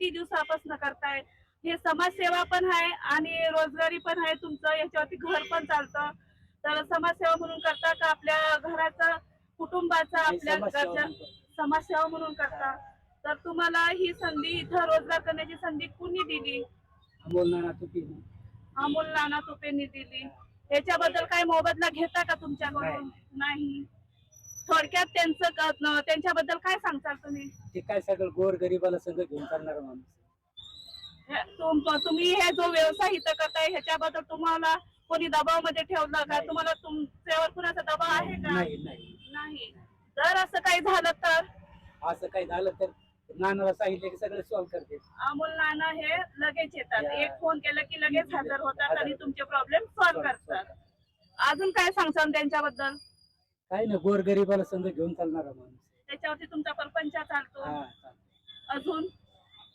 किती दिवसापासून करताय? हे समाजसेवा पण आहे आणि रोजगारी पण आहे तुमचं, याच्यावरती घर पण चालतं. तर समाजसेवा म्हणून करता का आपल्या घराचं, कुटुंबाचा, आपल्या गरजा समाजसेवा म्हणून करता? तर तुम्हाला ही संधी, इथं रोजगार करण्याची संधी कुणी दिली? अमोल नाना तुपेंनी दिली. याच्याबद्दल काय मोबदला घेता का तुमच्याकडून? नाही. थोडक्यात त्यांच्याबद्दल काय सांगताल तुम्ही? ते काय सगळं गोर गरीबाला सगळं घेऊन चालणार माणूस. तुम्ही हे जो व्यवसाय इथं करताय ह्याच्याबद्दल तुम्हाला कोणी दबावामध्ये ठेवलं का? तुम्हाला तुमच्यावर कुणाचा दबाव आहे का? नाही. जर असं काही झालं तर? असं काही झालं तर नानाला सांगितलं की सगळं सॉल्व्ह करते. अमोल नाना हे लगेच येतात, एक फोन केला की लगेच हजर होतात आणि तुमचे प्रॉब्लेम सॉल्व्ह करतात. अजून काय सांगताल त्यांच्याबद्दल? काही नाही, गोर गरीबाला संग घेऊन चालणारा माणूस. त्याच्यावरती तुमचा परपंच चालतो. अजून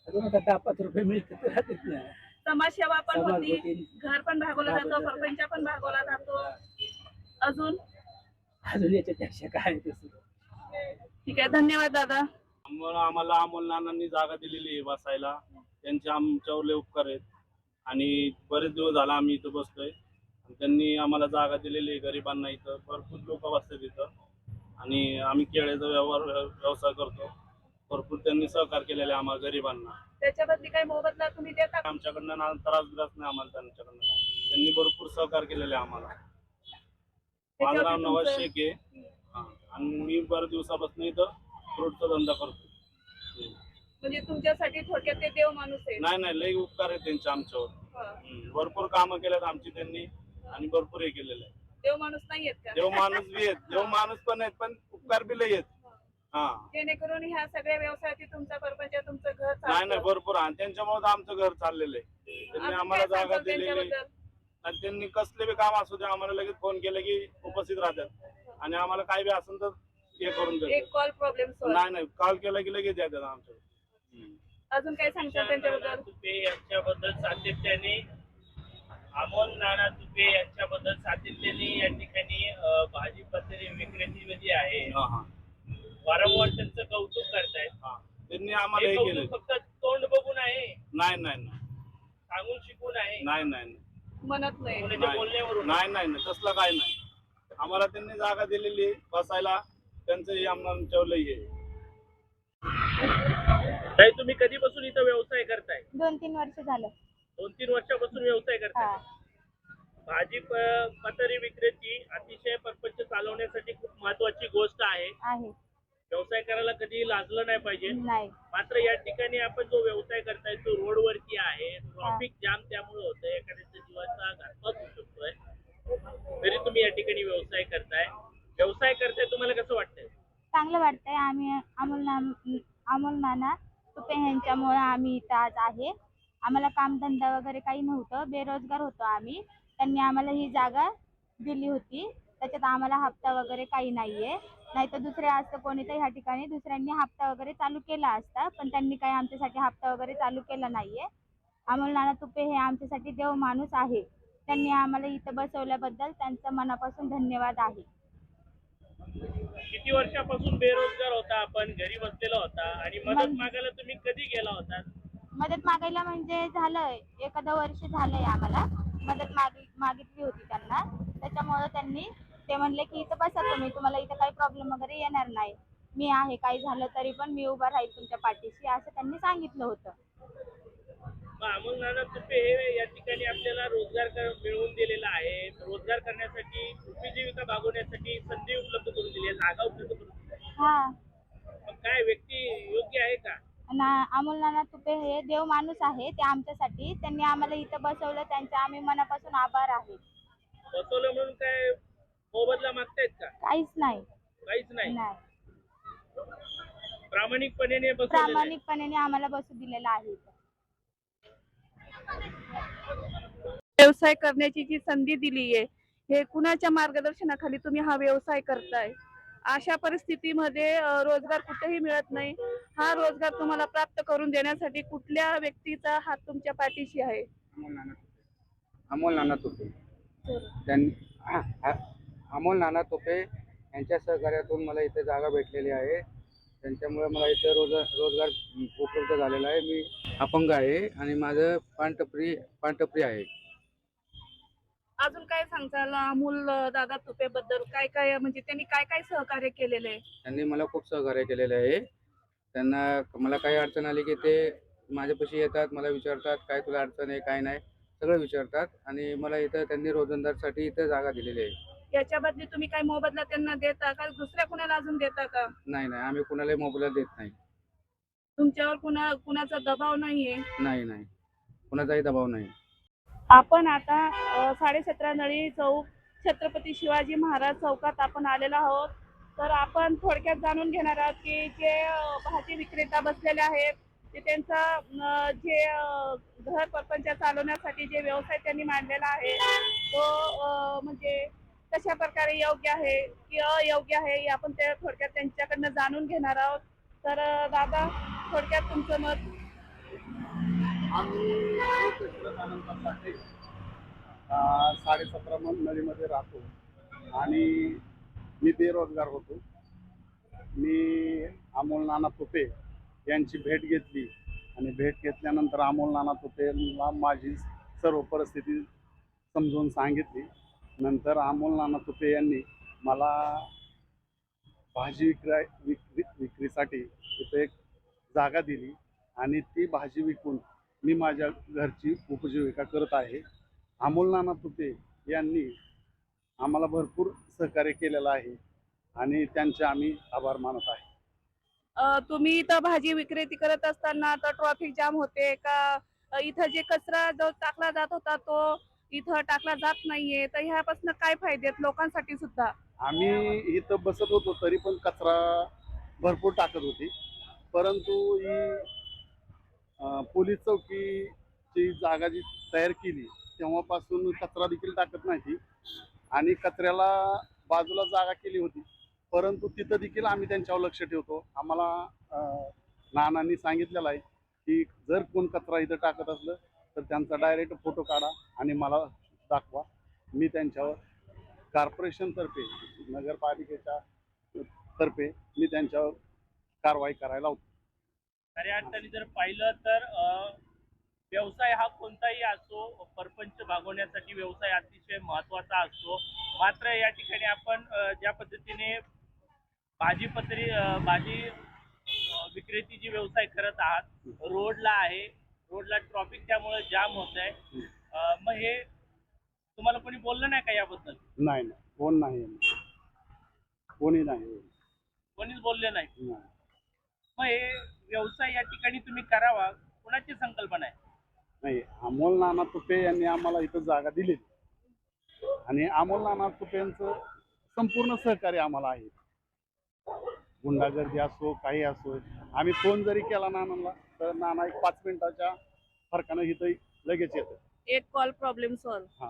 अजून आता 10-5 रुपये मिळते तर राहतेच ना. समाजसेवा पण होती, घर पण भागवला जातो, परपंच पण भागवला जातो. अजून याच्यापेक्षा काय तसं. ठीक आहे, धन्यवाद दादा. आम्हाला अमोल नानांनी जागा दिलेली आहे बसायला, त्यांचे आमच्यावर लय उपकार आहेत आणि बरेच दिवस झाला आम्ही इथं बसतोय. त्यांनी आम्हाला जागा दिलेली आहे, गरिबांना इथं भरपूर लोक बसतात इथं आणि आम्ही केळ्याचा व्यवसाय करतो. भरपूर त्यांनी सहकार केलेले आहे आम्हाला गरिबांना. त्याच्याबद्दल काही मोबदला तुम्ही देता? आमच्याकडनं त्रास नाही आम्हाला त्यांच्याकडनं. त्यांनी भरपूर सहकार केलेले आहे आम्हाला. माझं नाव नवाज शेख आहे आणि मी बऱ्याच दिवसापासून इथं फ्रूटचा धंदा करतो. म्हणजे तुमच्यासाठी थोडक्यात ते देव माणूस आहे? नाही, लई उपकार आहे त्यांचे आमच्यावर. भरपूर कामं केल्यात आमची त्यांनी आणि भरपूर हे केलेलं आहे. देव माणूस नाही आहेत का? देव माणूस बी आहेत, देव माणूस पण आहेत, पण उपकार बी लई आहेत. जेणेकरून ह्या सगळ्या व्यवसायाची तुमचा परपंच, तुमचं घर नाही भरपूर, आणि त्यांच्यामुळे आमचं घर चाललेलं आहे. त्यांनी आम्हाला जागा दिलेली आणि त्यांनी कसले बी काम असू दे आम्हाला लगेच फोन केलं की उपस्थित राहतात आणि आम्हाला काय बी असेल तर हे करून देतात. एक कॉल प्रॉब्लेम नाही, कॉल केला की लगेच येतात आमच्याकडे. अजून काय सांगतात त्यांच्याबद्दल? तुपे यांच्याबद्दल सातत्याने, अमोल नाना तुपे यांच्याबद्दल सातत्याने या ठिकाणी भाजीपत्री विक्रेती जी आहे वारंवार त्यांचं कौतुक करतायत. त्यांनी आम्हाला हे केलं. फक्त तोंड बघून आहे? नाही. सांगून शिकून आहे? नाही. म्हणत नाही. बोलण्यावरून नाही, तसलं काय नाही. आम्हाला त्यांनी जागा दिलेली बसायला, त्यांचं आमच्यावर लई आहे. ताई, तुम्ही कधीपासून इथं व्यवसाय करताय? 2-3 वर्ष झालं. 2-3 वर्षापासून व्यवसाय करताय. भाजी पतरी विक्रेती अतिशय परपंच चालवण्यासाठी खूप महत्वाची गोष्ट आहे. व्यवसाय करायला कधी लाजलं नाही पाहिजे. मात्र या ठिकाणी आपण जो व्यवसाय करताय तो रोडवरती आहे, ट्रॉफिक जाम त्यामुळे होतंय, एखाद्याच्या जीवाचा घातपात होऊ शकतोय. तरी तुम्ही या ठिकाणी व्यवसाय करताय तुम्हाला कसं वाटतंय? चांगलं वाटतंय. आम्ही अमोल नाना तुपे यांच्यामुळे आम्ही इथं आज आहे. आम्हाला कामधंदा वगैरे काही नव्हतं, बेरोजगार होतो आम्ही. त्यांनी आम्हाला ही जागा दिली होती, त्याच्यात आम्हाला हप्ता वगैरे काही नाहीये. नाही तर दुसरे असतं कोणीतरी ह्या ठिकाणी दुसऱ्यांनी हप्ता वगैरे चालू केला असता, पण त्यांनी काही आमच्यासाठी हप्ता वगैरे चालू केला नाहीये. अमोल नाना तुपे हे आमच्यासाठी देव माणूस आहे. त्यांनी आम्हाला इथं बसवल्याबद्दल त्यांचं मनापासून धन्यवाद आहे. किती वर्षापासून बेरोजगार होता आपण, घरी बसलेला होता आणि मदत मागायला तुम्ही कधी गेला होता? मदत मागायला म्हणजे झालंय 1 वर्ष झालंय आम्हाला मदत मागितली होती त्यांना. त्याच्यामुळे त्यांनी ते म्हणले की इथं बसा तुम्ही, तुम्हाला इथं काही प्रॉब्लेम वगैरे येणार नाही, मी आहे, काही झालं तरी पण मी उभा राहील तुमच्या पाठीशी, असं त्यांनी सांगितलं होतं. अमोल नाना तुपे हे या ठिकाणी आपल्याला रोजगार मिळवून दिलेला आहे. रोजगार करण्यासाठी, उपजीविका भागवण्यासाठी संधी उपलब्ध करून दिली आहे, जागा उपलब्ध करून दिली आहे. मग काय व्यक्ती योग्य आहे का? अमोल नाना तुपे हे देव माणूस आहे. ते आमच्यासाठी त्यांनी आम्हाला इथं बसवलं, त्यांचे आम्ही मनापासून आभार आहे. बसवलं म्हणून काय मोबदला मागतायत का? काहीच नाही. प्रामाणिकपणे आम्हाला बसू दिलेलं आहे. व्यवसाय करण्याची जी संधी दिली आहे, हे कुणाच्या मार्गदर्शनाखाली तुम्ही हा व्यवसाय करताय? अशा परिस्थितीमध्ये रोजगार कुठेही मिळत नाही. हा रोजगार तुम्हाला प्राप्त करून देण्यासाठी कुठल्या व्यक्तीचा हात तुमच्या पाठीशी आहे? अमोल नाना तुपे त्यांनी अमोल नाना तुपे यांच्या सहकार्यातून मला इथे जागा भेटलेली आहे. त्यांच्यामुळे मला इथे रोजगार उपलब्ध झालेला आहे. मी अपंग आहे आणि माझं पानटपरी आहे. अजून काय सांगताल अमोल दादा तुपे बद्दल? काय काय म्हणजे त्यांनी काय काय सहकार्य केलेले आहे? त्यांनी मला खूप सहकार्य केलेलं आहे. त्यांना मला काही अडचण आली की ते माझ्यापाशी येतात, मला विचारतात काय तुला अडचण आहे काय नाही, सगळं विचारतात. आणि मला इथं त्यांनी रोजंदारसाठी इथं जागा दिलेली आहे. याच्या बदली तुम्ही काय मोबदला त्यांना देता का? दुसऱ्या कुणाला अजून देता का? नाही नाही, आम्ही कुणालाही मोबदला देत नाही. तुमच्यावर कुणाचा दबाव नाहीये? नाही नाही, कुणाचाही दबाव नाही. आपण आता 17.5 नळी चौक छत्रपती शिवाजी महाराज चौकात आपण आलेलो आहोत. तर आपण थोडक्यात जाणून घेणार आहोत की जे भाजी विक्रेता बसलेले आहेत ते त्यांचा जे घर परपंच चालवण्यासाठी जे व्यवसाय त्यांनी मांडलेला आहे तो म्हणजे कशा प्रकारे योग्य आहे की अयोग्य आहे हे आपण ते थोडक्यात त्यांच्याकडनं जाणून घेणार आहोत. तर दादा, थोडक्यात तुमचं मत. आम्ही आनंद पाटील 17.5 नळीमध्ये राहतो आणि मी बेरोजगार होतो. मी अमोल नाना तुपे यांची भेट घेतली आणि भेट घेतल्यानंतर अमोल नाना तुपेला माझी सर्व परिस्थिती समजून सांगितली. नंतर अमोल नाना तुपे यांनी मला भाजी विक्रीसाठी तिथे एक जागा दिली आणि ती भाजी विकून मी माझ्या घरची उपजीविका करत आहे. अमोल नाना तुपे यांनी आम्हाला भरपूर सहकार्य केलेलं आहे आणि त्यांचे आम्ही आभार मानत आहे. तुम्ही इथं भाजी विक्रेती करत असताना तर ट्रॅफिक जाम होते का? इथं जे कचरा जो टाकला जात होता तो इथं टाकला जात नाहीये, तर ह्यापासून काय फायदे आहेत लोकांसाठी सुद्धा? आम्ही इथं बसत होतो तरी पण कचरा भरपूर टाकत होती, परंतु ही पोलीस चौकीची जागा जी तयार केली तेव्हापासून कचरा देखील टाकत नाही ती. आणि कचऱ्याला बाजूला जागा केली होती, परंतु तिथं देखील आम्ही त्यांच्यावर लक्ष ठेवतो. आम्हाला नानांनी सांगितलेलं आहे की जर कोण कचरा इथं टाकत असलं तर त्यांचा डायरेक्ट फोटो काढा आणि मला दाखवा. मी त्यांच्यावर कॉर्पोरेशनतर्फे नगरपालिकेच्या तर्फे मी त्यांच्यावर कारवाई करायला लावतो. खऱ्या अर्थाने जर पाहिलं तर व्यवसाय हा कोणताही असो, परपंच भागवण्यासाठी व्यवसाय अतिशय महत्त्वाचा असतो. मात्र या ठिकाणी आपण ज्या पद्धतीने भाजी विक्रेती जी व्यवसाय करत आहात, रोडला आहे, रोडला ट्रॉफिक त्यामुळे जाम होत आहे. मग हे तुम्हाला कोणी बोललं नाही का याबद्दल? नाही नाही, कोण नाही, कोणी नाही, कोणीच बोलले नाही. नाही. मग हे व्यवसाय या ठिकाणी तुम्ही करावा, कुणाची संकल्पना आहे? नाही, अमोल नाना तुपे यांनी आम्हाला इथं जागा दिलेली आणि अमोल नाना तुपेंचं संपूर्ण सहकार्य आम्हाला आहे. गुंडागर्दी असो काही असो, आम्ही फोन जरी केला नानांना तर नाना एक 5 मिनिटाच्या फरकानं इथं लगेच येतं. एक कॉल प्रॉब्लेम सॉल्व. हां.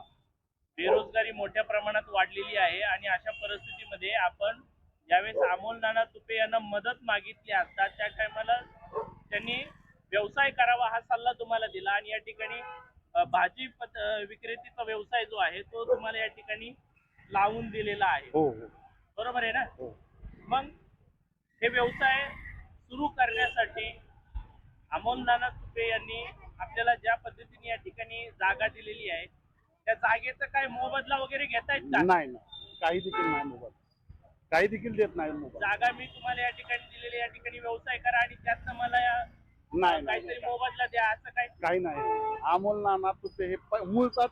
बेरोजगारी मोठ्या प्रमाणात वाढलेली आहे आणि अशा परिस्थितीमध्ये आपण ज्यावेळेस अमोल नाना तुपे यांना मदत मागितली असता त्या टायमाला त्यांनी व्यवसाय करावा हा सल्ला तुम्हाला दिला आणि या ठिकाणी भाजी विक्रेतीचा व्यवसाय जो आहे तो तुम्हाला या ठिकाणी लावून दिलेला आहे. हो हो बरोबर आहे ना? हो. मग हे व्यवसाय सुरू करण्यासाठी अमोल नाना तुपे यांनी आपल्याला ज्या पद्धतीने या ठिकाणी जागा दिलेली आहे त्या जागेचा काय मोबदला वगैरे घेतायत का? नाही नाही, काही देखील नाही मोबाईल, काही देखील देत नाही मोबाईल. जागा मी तुम्हाला या ठिकाणी दिलेली, या ठिकाणी व्यवसाय करा आणि त्यातनं मला नाही काहीतरी मोबदला द्या असं काय? काही नाही. अमोल नाना तुपे हे मूळचाच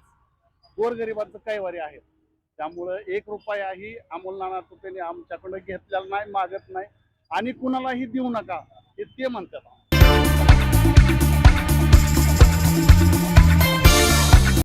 गोरगरिबांचं कैवारी आहे, त्यामुळं 1 रुपयाही अमोल नाना तुपेने आमच्याकडे घेतलेला नाही, मागत नाही आणि कुणालाही देऊ नका हे ते म्हणतात.